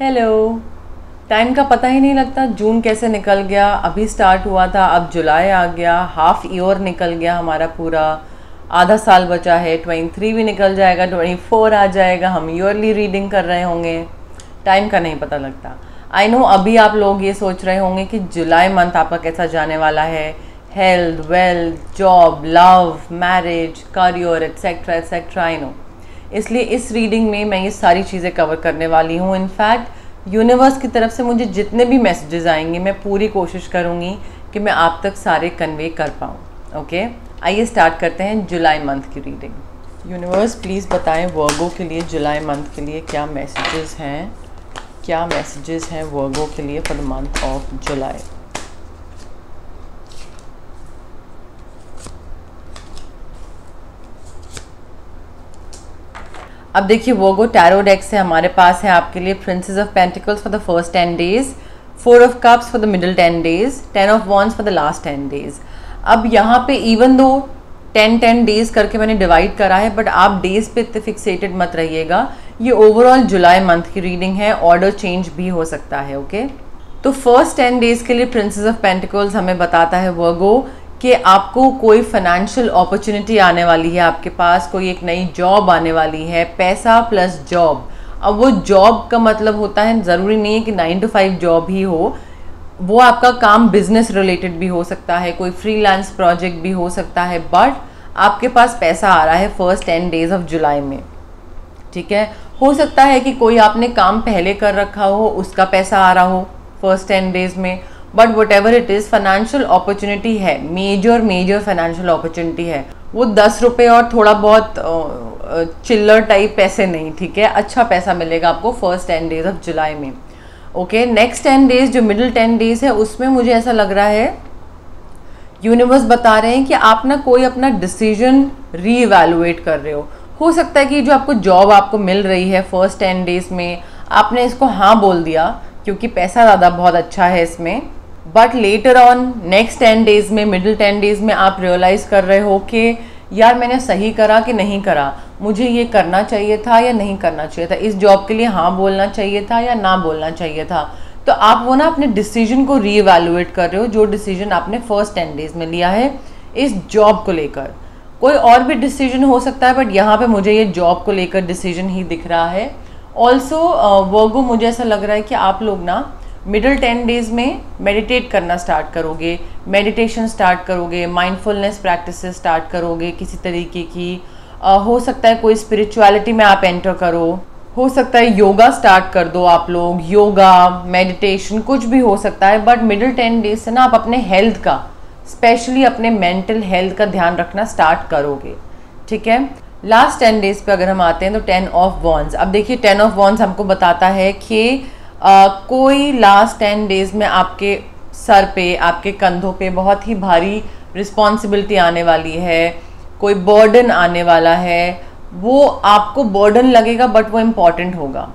Hello. Time का पता ही नहीं लगता, जून कैसे निकल गया। अभी स्टार्ट हुआ था, अब जुलाई आ गया, हाफ ईयर निकल गया हमारा पूरा, आधा साल बचा है, 23 भी निकल जाएगा, 24 आ जाएगा, हम ईयरली रीडिंग कर रहे होंगे। टाइम का नहीं पता लगता। आई नो अभी आप लोग ये सोच रहे होंगे कि जुलाई मंथ आपका कैसा जाने वाला है, health, wealth, job, love, marriage, career etcetera etcetera. I know, इसलिए इस रीडिंग में मैं ये सारी चीज़ें कवर करने वाली हूँ। इनफैक्ट यूनिवर्स की तरफ से मुझे जितने भी मैसेजेस आएंगे मैं पूरी कोशिश करूँगी कि मैं आप तक सारे कन्वे कर पाऊँ। ओके, आइए स्टार्ट करते हैं जुलाई मंथ की रीडिंग। यूनिवर्स प्लीज़ बताएं वर्गो के लिए जुलाई मंथ के लिए क्या मैसेजेस हैं, क्या मैसेजेस हैं वर्गो के लिए for the month of July. अब देखिए वर्गो टैरो डेक से हमारे पास है आपके लिए princess of pentacles for the first 10 days, 4 of cups for the middle 10 days, 10 of wands for the last 10 days. अब यहाँ पे इवन दो 10 डेज करके मैंने डिवाइड करा है, बट आप डेज पे इतने फिक्सेटेड मत रहिएगा। ये ओवरऑल जुलाई मंथ की रीडिंग है, ऑर्डर चेंज भी हो सकता है। ओके, तो फर्स्ट 10 डेज के लिए प्रिंसेस ऑफ पेंटिकल्स हमें बताता है वर्गो कि आपको कोई फाइनेंशियल अपॉर्चुनिटी आने वाली है, आपके पास कोई एक नई जॉब आने वाली है, पैसा प्लस जॉब। अब वो जॉब का मतलब होता है, ज़रूरी नहीं है कि 9 to 5 जॉब ही हो, वो आपका काम बिजनेस रिलेटेड भी हो सकता है, कोई फ्रीलांस प्रोजेक्ट भी हो सकता है, बट आपके पास पैसा आ रहा है फर्स्ट 10 डेज ऑफ जुलाई में। ठीक है, हो सकता है कि कोई आपने काम पहले कर रखा हो, उसका पैसा आ रहा हो फर्स्ट 10 डेज में, but what ever it is financial opportunity है, मेजर फाइनेंशियल अपॉर्चुनिटी है। वो 10 रुपये और थोड़ा बहुत चिल्लर टाइप पैसे नहीं, ठीक है, अच्छा पैसा मिलेगा आपको फर्स्ट 10 डेज ऑफ जुलाई में। ओके, नेक्स्ट 10 डेज जो मिडिल 10 डेज है उसमें मुझे ऐसा लग रहा है यूनिवर्स बता रहे हैं कि आप ना कोई अपना डिसीजन रीइवैल्यूएट कर रहे हो सकता है कि जो आपको जॉब आपको मिल रही है फर्स्ट 10 डेज में आपने इसको हाँ बोल दिया क्योंकि पैसा ज़्यादा बहुत अच्छा है इसमें, but later on next 10 days में, मिडिल 10 डेज में आप रियलाइज़ कर रहे हो कि यार मैंने सही करा कि नहीं करा, मुझे ये करना चाहिए था या नहीं करना चाहिए था, इस जॉब के लिए हाँ बोलना चाहिए था या ना बोलना चाहिए था। तो आप वो ना अपने डिसीजन को रीइवैल्यूएट कर रहे हो, जो डिसीजन आपने फर्स्ट 10 डेज में लिया है इस जॉब को लेकर। कोई और भी डिसीजन हो सकता है, बट यहाँ पे मुझे ये जॉब को लेकर डिसीजन ही दिख रहा है। ऑल्सो वर्गो मुझे ऐसा लग रहा है कि आप लोग ना मिडिल 10 डेज में मेडिटेट करना स्टार्ट करोगे, मेडिटेशन स्टार्ट करोगे, माइंडफुलनेस प्रैक्टिसेस स्टार्ट करोगे किसी तरीके की। हो सकता है कोई स्पिरिचुअलिटी में आप एंटर करो, हो सकता है योगा स्टार्ट कर दो आप लोग, योगा, मेडिटेशन, कुछ भी हो सकता है। बट मिडिल 10 डेज से ना आप अपने हेल्थ का, स्पेशली अपने मेंटल हेल्थ का ध्यान रखना स्टार्ट करोगे। ठीक है, लास्ट 10 डेज पे अगर हम आते हैं तो 10 ऑफ वॉन्ड्स। अब देखिए 10 ऑफ वॉन्ड्स हमको बताता है कि कोई लास्ट 10 डेज में आपके सर पे, आपके कंधों पे बहुत ही भारी रिस्पॉन्सिबिलिटी आने वाली है, कोई बर्डन आने वाला है। वो आपको बर्डन लगेगा बट वो इम्पॉर्टेंट होगा।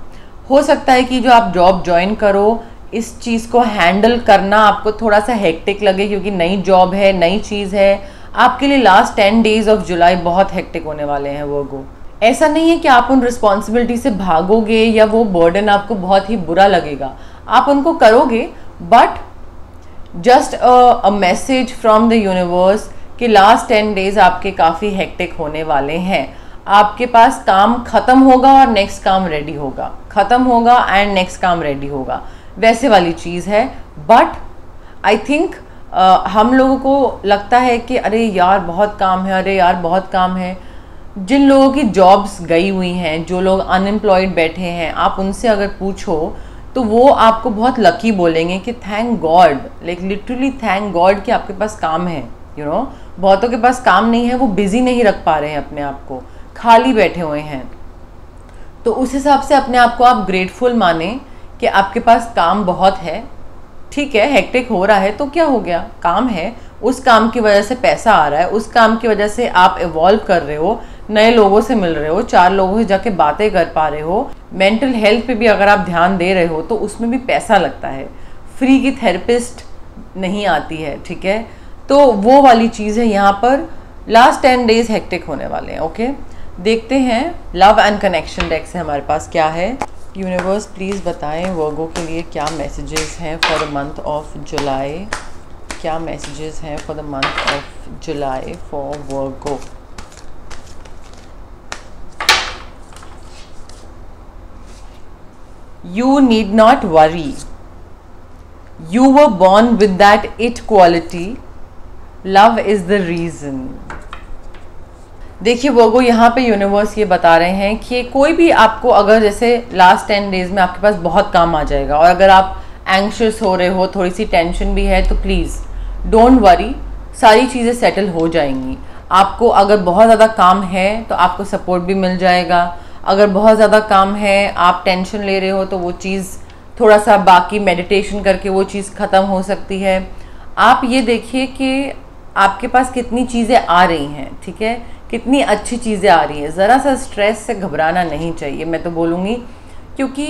हो सकता है कि जो आप जॉब ज्वाइन करो इस चीज़ को हैंडल करना आपको थोड़ा सा हेक्टिक लगे क्योंकि नई जॉब है, नई चीज़ है। आपके लिए लास्ट 10 डेज ऑफ जुलाई बहुत हेक्टिक होने वाले हैं वर्गो। ऐसा नहीं है कि आप उन रिस्पॉन्सिबिलिटी से भागोगे या वो बर्डन आपको बहुत ही बुरा लगेगा, आप उनको करोगे, but just a message from the universe कि लास्ट 10 डेज आपके काफ़ी हेक्टिक होने वाले हैं। आपके पास काम ख़त्म होगा और नेक्स्ट काम रेडी होगा, ख़त्म होगा एंड नेक्स्ट काम रेडी होगा, वैसे वाली चीज़ है। बट आई थिंक हम लोगों को लगता है कि अरे यार बहुत काम है, अरे यार बहुत काम है। जिन लोगों की जॉब्स गई हुई हैं, जो लोग अनएम्प्लॉयड बैठे हैं, आप उनसे अगर पूछो तो वो आपको बहुत लकी बोलेंगे कि thank God, like literally thank God कि आपके पास काम है। यू नो, बहुतों के पास काम नहीं है, वो बिजी नहीं रख पा रहे हैं अपने आप को, खाली बैठे हुए हैं। तो उस हिसाब से अपने आप को आप ग्रेटफुल माने कि आपके पास काम बहुत है। ठीक है, हेक्टिक हो रहा है तो क्या हो गया, काम है, उस काम की वजह से पैसा आ रहा है, उस काम की वजह से आप इवॉल्व कर रहे हो, नए लोगों से मिल रहे हो, 4 लोगों से जाके बातें कर पा रहे हो। मेंटल हेल्थ पे भी अगर आप ध्यान दे रहे हो तो उसमें भी पैसा लगता है, फ्री की थेरेपिस्ट नहीं आती है। ठीक है, तो वो वाली चीज़ है यहाँ पर। लास्ट 10 डेज हेक्टिक होने वाले हैं। ओके, देखते हैं लव एंड कनेक्शन डेक से हमारे पास क्या है। यूनिवर्स प्लीज़ बताएं वर्गो के लिए क्या मैसेजेस हैं for the month of July, क्या मैसेजेस हैं for the month of July for Virgo. You need not worry. You were born with that it quality. Love is the reason. देखिए वर्गो, यहाँ पे यूनिवर्स ये बता रहे हैं कि कोई भी आपको अगर जैसे लास्ट 10 डेज में आपके पास बहुत काम आ जाएगा, और अगर आप एंग्शियस हो रहे हो, थोड़ी सी टेंशन भी है, तो प्लीज़ डोंट वरी, सारी चीज़ें सेटल हो जाएंगी। आपको अगर बहुत ज़्यादा काम है तो आपको सपोर्ट भी मिल जाएगा। अगर बहुत ज़्यादा काम है, आप टेंशन ले रहे हो, तो वो चीज़ थोड़ा सा बाकी मेडिटेशन करके वो चीज़ ख़त्म हो सकती है। आप ये देखिए कि आपके पास कितनी चीज़ें आ रही हैं, ठीक है, कितनी अच्छी चीज़ें आ रही हैं। ज़रा सा स्ट्रेस से घबराना नहीं चाहिए, मैं तो बोलूँगी, क्योंकि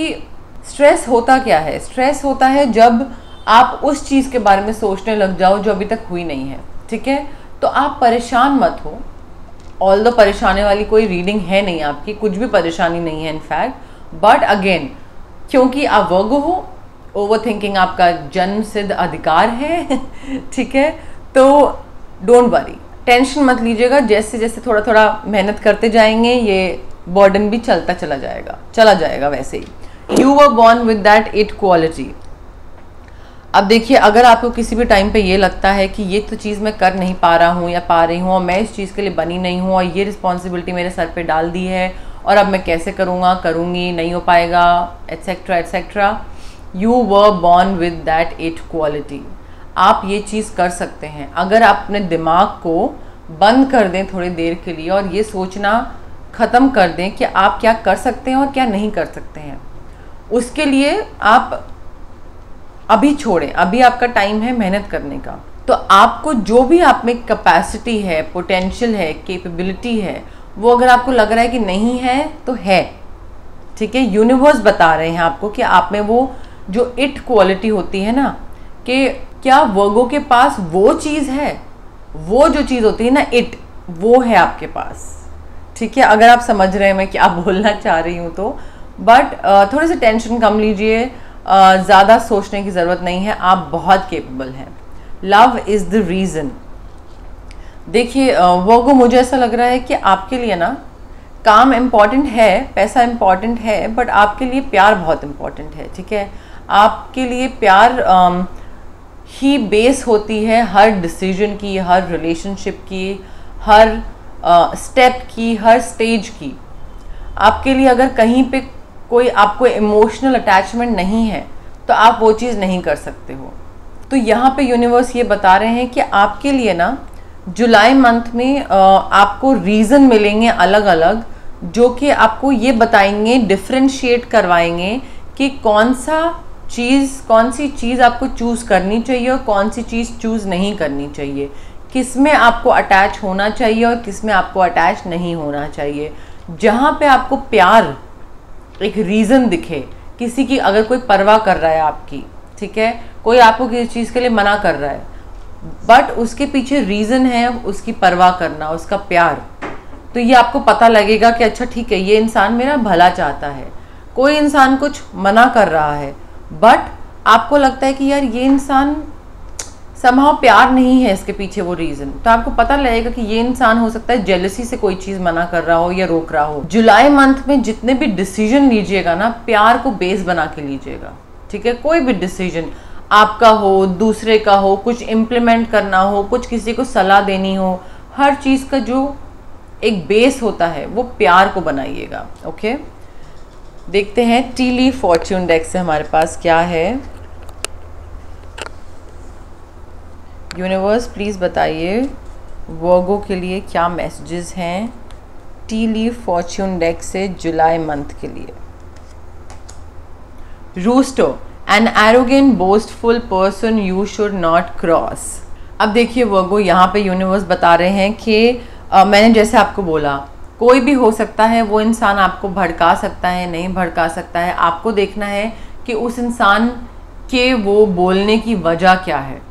स्ट्रेस होता क्या है? स्ट्रेस होता है जब आप उस चीज़ के बारे में सोचने लग जाओ जो अभी तक हुई नहीं है, ठीक है। तो आप परेशान मत हो, ऑल्दो परेशानी वाली कोई रीडिंग है नहीं आपकी, कुछ भी परेशानी नहीं है इनफैक्ट, बट अगेन क्योंकि आप वर्गो हो, ओवर थिंकिंग आपका जन्म सिद्ध अधिकार है ठीक है, तो डोंट वरी, टेंशन मत लीजिएगा। जैसे जैसे थोड़ा थोड़ा मेहनत करते जाएंगे ये बर्डन भी चलता चला जाएगा वैसे ही। You were born with that it quality. अब देखिए, अगर आपको किसी भी टाइम पे ये लगता है कि ये तो चीज़ मैं कर नहीं पा रहा हूँ या पा रही हूँ, और मैं इस चीज़ के लिए बनी नहीं हूँ, और ये रिस्पॉन्सिबिलिटी मेरे सर पे डाल दी है, और अब मैं कैसे करूँगी, नहीं हो पाएगा, etcetera etcetera, you were born with that it quality. आप ये चीज़ कर सकते हैं अगर आप अपने दिमाग को बंद कर दें थोड़ी देर के लिए, और ये सोचना ख़त्म कर दें कि आप क्या कर सकते हैं और क्या नहीं कर सकते हैं। उसके लिए आप अभी छोड़ें, अभी आपका टाइम है मेहनत करने का। तो आपको जो भी आप में कैपेसिटी है, पोटेंशियल है, कैपेबिलिटी है, वो अगर आपको लग रहा है कि नहीं है तो है, ठीक है। यूनिवर्स बता रहे हैं आपको कि आप में वो जो इट क्वालिटी होती है ना, कि क्या वर्गो के पास वो चीज़ है, वो जो चीज़ होती है ना इट, वो है आपके पास, ठीक है। अगर आप समझ रहे हैं मैं क्या बोलना चाह रही हूँ तो, बट थोड़ी सी टेंशन कम लीजिए, ज़्यादा सोचने की ज़रूरत नहीं है, आप बहुत कैपेबल हैं। Love is the reason. देखिए वर्गो, मुझे ऐसा लग रहा है कि आपके लिए ना काम इम्पॉर्टेंट है, पैसा इम्पॉर्टेंट है, बट आपके लिए प्यार बहुत इम्पॉर्टेंट है, ठीक है। आपके लिए प्यार ही बेस होती है हर डिसीजन की, हर रिलेशनशिप की, हर स्टेप की, हर स्टेज की। आपके लिए अगर कहीं पे कोई आपको इमोशनल अटैचमेंट नहीं है तो आप वो चीज़ नहीं कर सकते हो। तो यहाँ पे यूनिवर्स ये बता रहे हैं कि आपके लिए ना जुलाई मंथ में आपको रीज़न मिलेंगे अलग अलग, जो कि आपको ये बताएंगे, डिफ्रेंशिएट करवाएंगे कि कौन सी चीज़ आपको चूज़ करनी चाहिए और कौन सी चीज़ चूज़ नहीं करनी चाहिए, किस में आपको अटैच होना चाहिए और किस में आपको अटैच नहीं होना चाहिए। जहाँ पे आपको प्यार एक रीज़न दिखे, किसी की अगर कोई परवाह कर रहा है आपकी, ठीक है, कोई आपको किसी चीज़ के लिए मना कर रहा है, बट उसके पीछे रीज़न है उसकी परवाह करना, उसका प्यार, तो ये आपको पता लगेगा कि अच्छा ठीक है, ये इंसान मेरा भला चाहता है। कोई इंसान कुछ मना कर रहा है, बट आपको लगता है कि यार ये इंसान समहाउ प्यार नहीं है इसके पीछे वो रीज़न, तो आपको पता लगेगा कि ये इंसान हो सकता है जेलसी से कोई चीज़ मना कर रहा हो या रोक रहा हो। जुलाई मंथ में जितने भी डिसीजन लीजिएगा ना, प्यार को बेस बना के लीजिएगा, ठीक है। कोई भी डिसीजन आपका हो, दूसरे का हो, कुछ इम्प्लीमेंट करना हो, कुछ किसी को सलाह देनी हो, हर चीज़ का जो एक बेस होता है वो प्यार को बनाइएगा, ओके। देखते हैं टी लीफ फॉर्च्यून डेक से हमारे पास क्या है। यूनिवर्स प्लीज़ बताइए वर्गो के लिए क्या मैसेजेस हैं टी लीफ फॉर्च्यून डेक से जुलाई मंथ के लिए। Rooster, an arrogant boastful person you should not cross. अब देखिए वर्गो, यहाँ पे यूनिवर्स बता रहे हैं कि मैंने जैसे आपको बोला, कोई भी हो सकता है, वो इंसान आपको भड़का सकता है, नहीं भड़का सकता है। आपको देखना है कि उस इंसान के वो बोलने की वजह क्या है,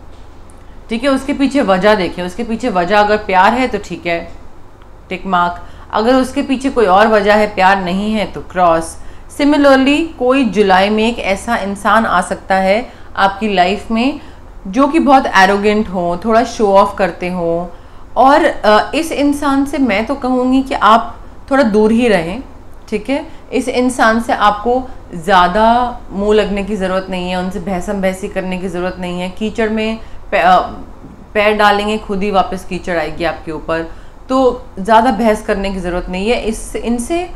ठीक है। उसके पीछे वजह देखें, उसके पीछे वजह अगर प्यार है तो ठीक है, टिक मार्क। अगर उसके पीछे कोई और वजह है, प्यार नहीं है, तो क्रॉस। सिमिलरली कोई जुलाई में एक ऐसा इंसान आ सकता है आपकी लाइफ में जो कि बहुत एरोगेंट हो, थोड़ा शो ऑफ करते हो, और इस इंसान से मैं तो कहूँगी कि आप थोड़ा दूर ही रहें, ठीक है। इस इंसान से आपको ज़्यादा मुंह लगने की ज़रूरत नहीं है, उनसे बहसम बहसी करने की ज़रूरत नहीं है। कीचड़ में पैर डालेंगे खुद ही वापस कीचड़ आएगी आपके ऊपर, तो ज़्यादा बहस करने की ज़रूरत नहीं है। इनसे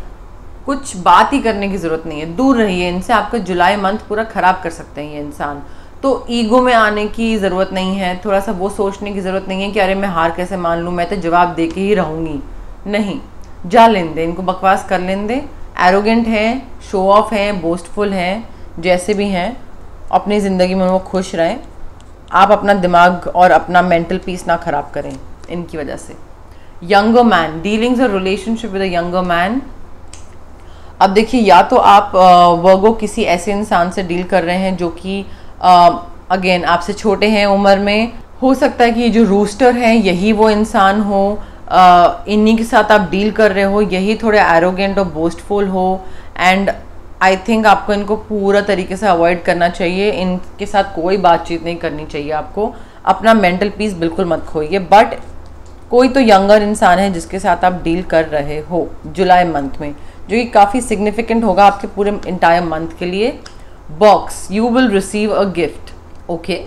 कुछ बात ही करने की ज़रूरत नहीं है, दूर रहिए इनसे। आपका जुलाई मंथ पूरा ख़राब कर सकते हैं ये इंसान। तो ईगो में आने की ज़रूरत नहीं है, थोड़ा सा वो सोचने की ज़रूरत नहीं है कि अरे मैं हार कैसे मान लूँ, मैं तो जवाब दे के ही रहूँगी। नहीं, जा लेन दे, इनको बकवास कर लेन दे। एरोगेंट हैं, शो ऑफ हैं, बोस्टफुल हैं, जैसे भी हैं, अपनी ज़िंदगी में वो खुश रहें। आप अपना दिमाग और अपना मेंटल पीस ना ख़राब करें इनकी वजह से। यंगर मैन, डीलिंग्स और relationship with a younger man. अब देखिए, या तो आप वर्गो किसी ऐसे इंसान से डील कर रहे हैं जो कि अगेन आपसे छोटे हैं उम्र में। हो सकता है कि ये जो रूस्टर हैं यही वो इंसान हो, इन्हीं के साथ आप डील कर रहे हो, यही थोड़े एरोगेंट और बोस्टफुल हो। एंड आई थिंक आपको इनको पूरा तरीके से अवॉइड करना चाहिए, इनके साथ कोई बातचीत नहीं करनी चाहिए आपको। अपना मेंटल पीस बिल्कुल मत खोइए। बट कोई तो यंगर इंसान है जिसके साथ आप डील कर रहे हो जुलाई मंथ में, जो कि काफ़ी सिग्निफिकेंट होगा आपके पूरे इंटायर मंथ के लिए। Box, you will receive a gift, okay.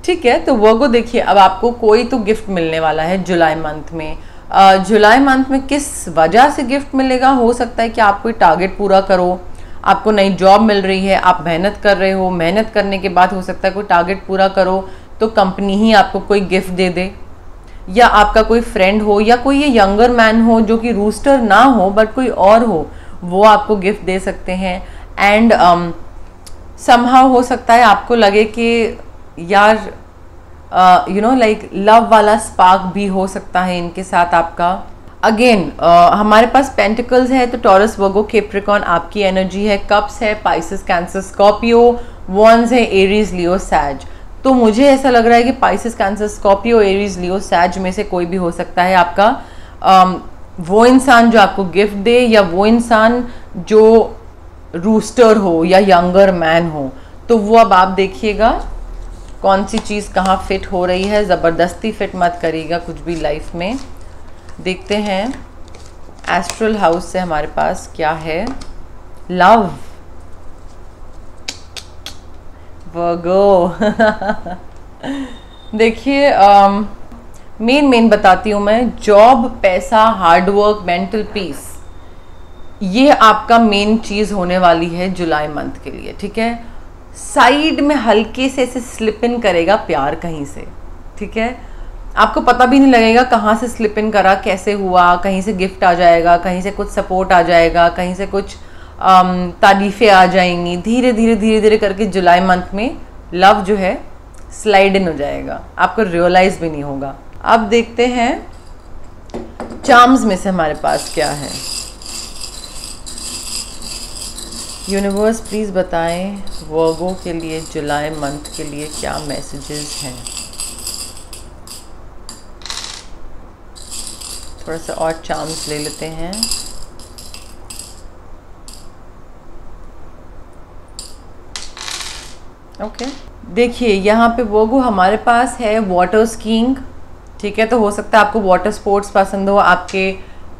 ठीक है, तो वर्गो देखिए, अब आपको कोई तो गिफ्ट मिलने वाला है जुलाई मंथ में। जुलाई मंथ में किस वजह से गिफ्ट मिलेगा? हो सकता है कि आप कोई टारगेट पूरा करो, आपको नई जॉब मिल रही है, आप मेहनत कर रहे हो, मेहनत करने के बाद हो सकता है कोई टारगेट पूरा करो तो कंपनी ही आपको कोई गिफ्ट दे दे, या आपका कोई फ्रेंड हो, या कोई ये यंगर मैन हो जो कि रूस्टर ना हो बट कोई और हो, वो आपको गिफ्ट दे सकते हैं। एंड समहाउ हो सकता है आपको लगे कि यार यू नो लाइक लव वाला स्पार्क भी हो सकता है इनके साथ आपका। अगेन हमारे पास पेंटिकल्स है तो टॉरस, वर्गो, कैप्रिकॉर्न आपकी एनर्जी है। कप्स है पाइसेस, कैंसर, स्कॉर्पियो। वॉन्स है एरीज, लियो, सैज। तो मुझे ऐसा लग रहा है कि पाइसेस, कैंसर, स्कॉर्पियो, एरीज, लियो, सैज में से कोई भी हो सकता है आपका वो इंसान जो आपको गिफ्ट दे, या वो इंसान जो रूस्टर हो या यंगर मैन हो। तो वो अब आप देखिएगा कौन सी चीज़ कहाँ फिट हो रही है। ज़बरदस्ती फिट मत करिएगा कुछ भी लाइफ में। देखते हैं एस्ट्रल हाउस से हमारे पास क्या है। लव, वर्गो। देखिए मेन बताती हूँ मैं। जॉब, पैसा, हार्डवर्क, मेंटल पीस, ये आपका मेन चीज़ होने वाली है जुलाई मंथ के लिए, ठीक है। साइड में हल्के से ऐसे स्लिप इन करेगा प्यार कहीं से, ठीक है। आपको पता भी नहीं लगेगा कहाँ से स्लिप इन करा, कैसे हुआ। कहीं से गिफ्ट आ जाएगा, कहीं से कुछ सपोर्ट आ जाएगा, कहीं से कुछ तारीफ़ें आ जाएंगी। धीरे धीरे करके जुलाई मंथ में लव जो है स्लाइड इन हो जाएगा, आपको रियलाइज़ भी नहीं होगा। अब देखते हैं चार्म्स में से हमारे पास क्या है। यूनिवर्स प्लीज़ बताएं वर्गो के लिए जुलाई मंथ के लिए क्या मैसेजेस हैं। थोड़ा सा और चार्म्स ले लेते हैं। ओके देखिए, यहाँ पे वर्गो हमारे पास है वाटर स्कीइंग, ठीक है। तो हो सकता है आपको वाटर स्पोर्ट्स पसंद हो, आपके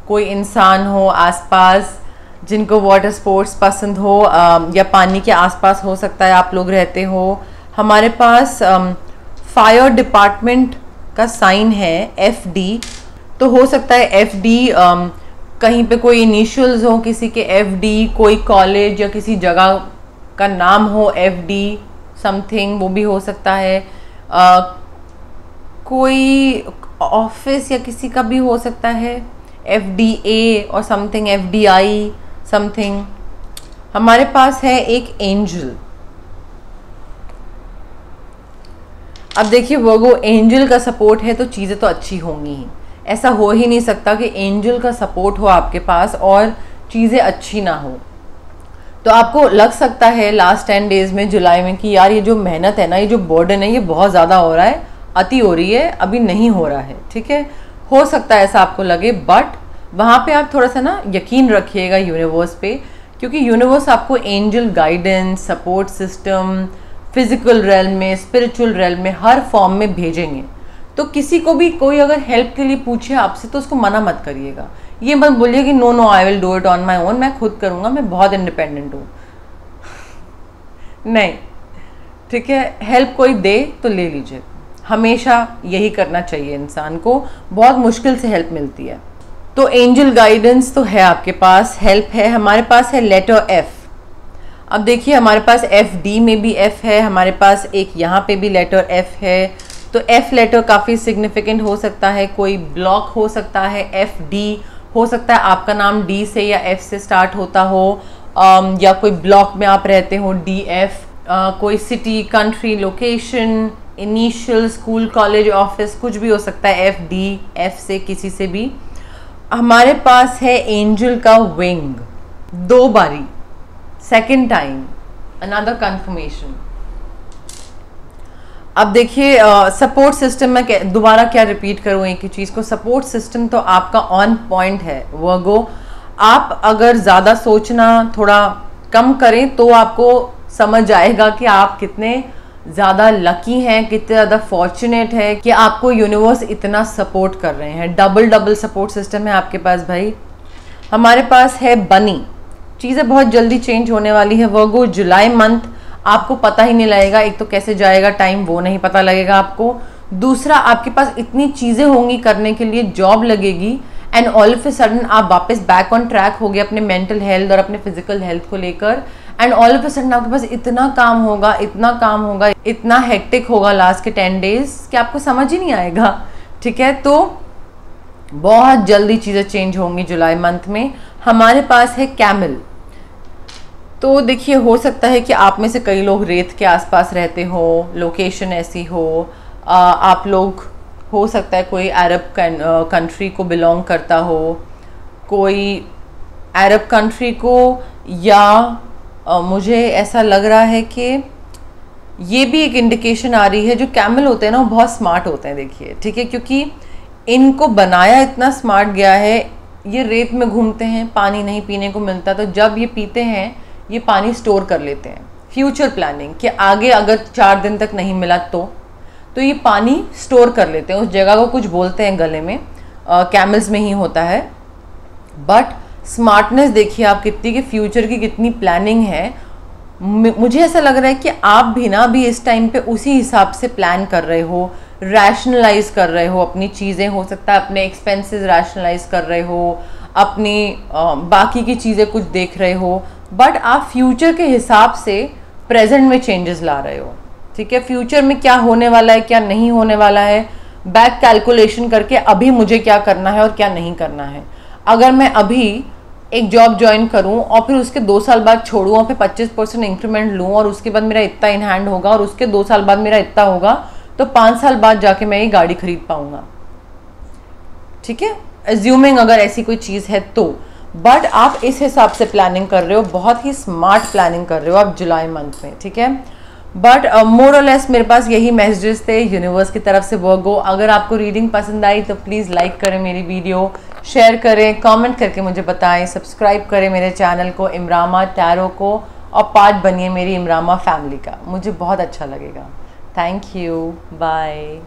कोई इंसान हो आसपास जिनको वाटर स्पोर्ट्स पसंद हो, या पानी के आसपास हो सकता है आप लोग रहते हो। हमारे पास फायर डिपार्टमेंट का साइन है FD, तो हो सकता है FD कहीं पे कोई इनिशियल्स हो किसी के FD, कोई कॉलेज या किसी जगह का नाम हो FD समथिंग, वो भी हो सकता है। कोई ऑफिस या किसी का भी हो सकता है FDA और समथिंग, FDI समथिंग। हमारे पास है एक एंजल। अब देखिए वर्गो, एंजल का सपोर्ट है तो चीज़ें तो अच्छी होंगी ही। ऐसा हो ही नहीं सकता कि एंजल का सपोर्ट हो आपके पास और चीज़ें अच्छी ना हो। तो आपको लग सकता है लास्ट 10 डेज में जुलाई में कि यार ये जो मेहनत है ना, ये जो बर्डन है, ये बहुत ज़्यादा हो रहा है, अति हो रही है, अभी नहीं हो रहा है, ठीक है। हो सकता है ऐसा आपको लगे, बट वहाँ पे आप थोड़ा सा ना यकीन रखिएगा यूनिवर्स पे क्योंकि यूनिवर्स आपको angel guidance, support system, physical realm में, स्पिरिचुअल रेल्म में, हर फॉर्म में भेजेंगे। तो किसी को भी कोई अगर हेल्प के लिए पूछे आपसे तो उसको मना मत करिएगा। ये मत बोलिए कि no no I will do it on my own, मैं खुद करूँगा, मैं बहुत इंडिपेंडेंट हूँ। नहीं, ठीक है, हेल्प कोई दे तो ले लीजिए, हमेशा यही करना चाहिए इंसान को, बहुत मुश्किल से हेल्प मिलती है। तो एंजल गाइडेंस तो है आपके पास, हेल्प है। हमारे पास है लेटर एफ। अब देखिए हमारे पास एफ डी में भी एफ है, हमारे पास एक यहाँ पे भी लेटर एफ है। तो एफ लेटर काफ़ी सिग्निफिकेंट हो सकता है, कोई ब्लॉक हो सकता है, एफ डी हो सकता है आपका नाम डी से या एफ से स्टार्ट होता हो, या कोई ब्लॉक में आप रहते हो, डी एफ, कोई city, country, location, initial, school, college, office, कुछ भी हो सकता है एफ डी एफ से, किसी से भी। हमारे पास है एंजल का विंग, 2 बारी, सेकेंड टाइम, अनदर कंफर्मेशन। अब देखिए सपोर्ट सिस्टम में दोबारा क्या रिपीट करूँ एक ही चीज़ को, सपोर्ट सिस्टम तो आपका ऑन पॉइंट है वर्गो। आप अगर ज़्यादा सोचना थोड़ा कम करें तो आपको समझ आएगा कि आप कितने ज़्यादा लकी हैं, कितने ज़्यादा फॉर्चुनेट है कि आपको यूनिवर्स इतना सपोर्ट कर रहे हैं। डबल सपोर्ट सिस्टम है आपके पास भाई। हमारे पास है बनी, चीज़ें बहुत जल्दी चेंज होने वाली है वर्गो। जुलाई मंथ आपको पता ही नहीं लगेगा, एक तो कैसे जाएगा टाइम वो नहीं पता लगेगा आपको, दूसरा आपके पास इतनी चीज़ें होंगी करने के लिए, जॉब लगेगी, and all of a sudden आप वापस बैक ऑन ट्रैक हो गए अपने मेंटल हेल्थ और अपने फिजिकल हेल्थ को लेकर, and all of a sudden आपके पास इतना काम होगा, इतना काम होगा, इतना हेक्टिक होगा लास्ट के 10 डेज कि आपको समझ ही नहीं आएगा। ठीक है, तो बहुत जल्दी चीज़ें चेंज होंगी जुलाई मंथ में। हमारे पास है कैमल। तो देखिए हो सकता है कि आप में से कई लोग रेत के आसपास रहते हो, लोकेशन ऐसी हो, आप लोग हो सकता है कोई अरब कंट्री को बिलोंग करता हो, कोई अरब कंट्री को, या मुझे ऐसा लग रहा है कि ये भी एक इंडिकेशन आ रही है, जो कैमल होते हैं ना वो बहुत स्मार्ट होते हैं देखिए, ठीक है, क्योंकि इनको बनाया इतना स्मार्ट गया है। ये रेत में घूमते हैं, पानी नहीं पीने को मिलता, तो जब ये पीते हैं ये पानी स्टोर कर लेते हैं, फ्यूचर प्लानिंग कि आगे अगर 4 दिन तक नहीं मिला तो ये पानी स्टोर कर लेते हैं। उस जगह को कुछ बोलते हैं गले में, कैमल्स में ही होता है। बट स्मार्टनेस देखिए आप कितनी, कि फ्यूचर की कितनी प्लानिंग है। मुझे ऐसा लग रहा है कि आप भी ना अभी इस टाइम पे उसी हिसाब से प्लान कर रहे हो, रैशनलाइज कर रहे हो अपनी चीज़ें, हो सकता है अपने एक्सपेंसेस रैशनलाइज कर रहे हो, अपनी बाकी की चीज़ें कुछ देख रहे हो, बट आप फ्यूचर के हिसाब से प्रेजेंट में चेंजेस ला रहे हो। ठीक है, फ्यूचर में क्या होने वाला है, क्या नहीं होने वाला है, बैक कैलकुलेशन करके अभी मुझे क्या करना है और क्या नहीं करना है। अगर मैं अभी एक जॉब ज्वाइन करूं और फिर उसके 2 साल बाद छोड़ूं और फिर 25% इंक्रीमेंट लूं और उसके बाद मेरा इतना इन हैंड होगा और उसके 2 साल बाद मेरा इतना होगा, तो 5 साल बाद जाके मैं ये गाड़ी खरीद पाऊंगा। ठीक है, एज्यूमिंग अगर ऐसी कोई चीज़ है तो। बट आप इस हिसाब से प्लानिंग कर रहे हो, बहुत ही स्मार्ट प्लानिंग कर रहे हो आप जुलाई मंथ में। ठीक है, बट मोर और लेस मेरे पास यही मैसेजेस थे यूनिवर्स की तरफ से वर्गो। अगर आपको रीडिंग पसंद आई तो प्लीज़ लाइक करें मेरी वीडियो, शेयर करें, कमेंट करके मुझे बताएं, सब्सक्राइब करें मेरे चैनल को इमरामा टैरो को, और पार्ट बनिए मेरी इमरामा फैमिली का, मुझे बहुत अच्छा लगेगा। Thank you, bye.